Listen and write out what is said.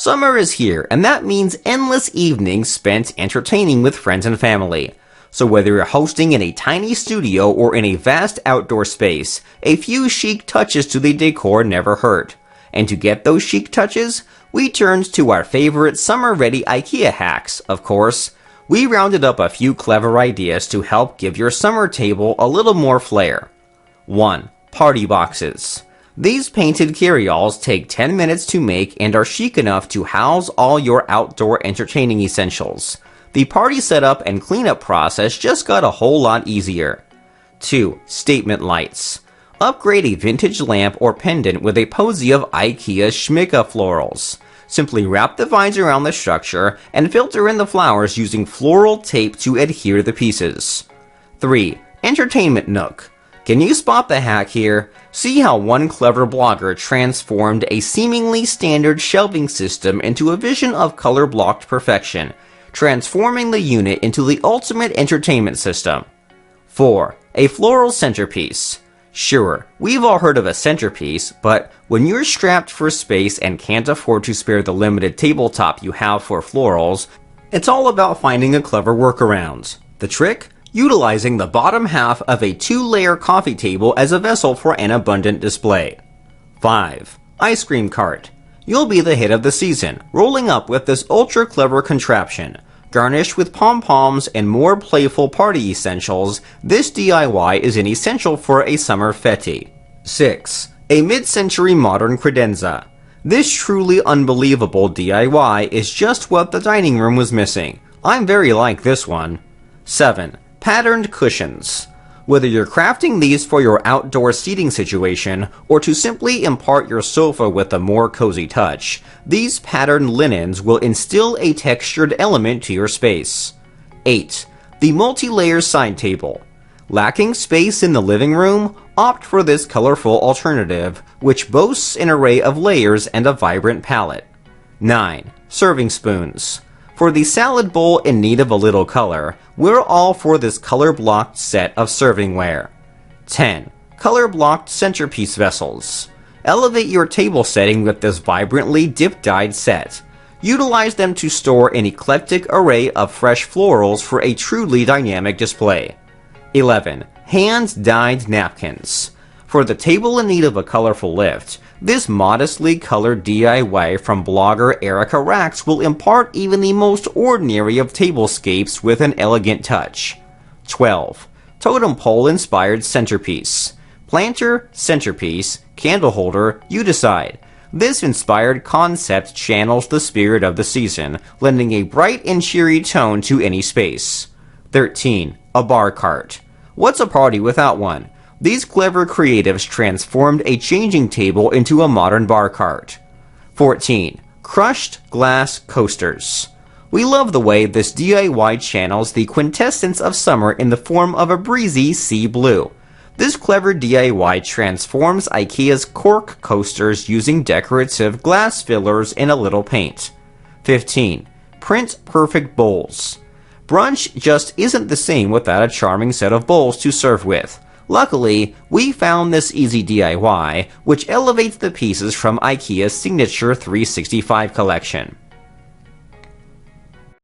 Summer is here, and that means endless evenings spent entertaining with friends and family. So whether you're hosting in a tiny studio or in a vast outdoor space, a few chic touches to the decor never hurt. And to get those chic touches, we turned to our favorite summer-ready IKEA hacks, of course. We rounded up a few clever ideas to help give your summer table a little more flair. 1. Party boxes. These painted carry-alls take 10 minutes to make and are chic enough to house all your outdoor entertaining essentials. The party setup and cleanup process just got a whole lot easier. 2. Statement lights. Upgrade a vintage lamp or pendant with a posy of IKEA schmicka florals. Simply wrap the vines around the structure and filter in the flowers using floral tape to adhere the pieces. 3. Entertainment Nook. Can you spot the hack here? See how one clever blogger transformed a seemingly standard shelving system into a vision of color-blocked perfection, transforming the unit into the ultimate entertainment system. 4. A floral centerpiece. Sure, we've all heard of a centerpiece, but when you're strapped for space and can't afford to spare the limited tabletop you have for florals, it's all about finding a clever workaround. The trick? Utilizing the bottom half of a 2-layer coffee table as a vessel for an abundant display. 5. Ice cream cart. You'll be the hit of the season, rolling up with this ultra-clever contraption. Garnished with pom-poms and more playful party essentials, this DIY is an essential for a summer fete. 6. A mid-century modern credenza. This truly unbelievable DIY is just what the dining room was missing. I'm very like this one. 7. Patterned cushions. Whether you're crafting these for your outdoor seating situation or to simply impart your sofa with a more cozy touch, these patterned linens will instill a textured element to your space. 8. The multi-layer side table. Lacking space in the living room? Opt for this colorful alternative, which boasts an array of layers and a vibrant palette. 9. Serving spoons. For the salad bowl in need of a little color, we're all for this color-blocked set of servingware. 10. Color-blocked centerpiece vessels. Elevate your table setting with this vibrantly dip-dyed set. Utilize them to store an eclectic array of fresh florals for a truly dynamic display. 11. Hand-dyed napkins. For the table in need of a colorful lift, this modestly colored DIY from blogger Erica Rax will impart even the most ordinary of tablescapes with an elegant touch. 12. Totem pole inspired centerpiece. Planter, centerpiece, candle holder, you decide. This inspired concept channels the spirit of the season, lending a bright and cheery tone to any space. 13. A bar cart. What's a party without one? These clever creatives transformed a changing table into a modern bar cart. 14. Crushed glass coasters. We love the way this DIY channels the quintessence of summer in the form of a breezy sea blue. This clever DIY transforms IKEA's cork coasters using decorative glass fillers and a little paint. 15. Print perfect bowls. Brunch just isn't the same without a charming set of bowls to serve with. Luckily, we found this easy DIY, which elevates the pieces from IKEA's signature 365 collection.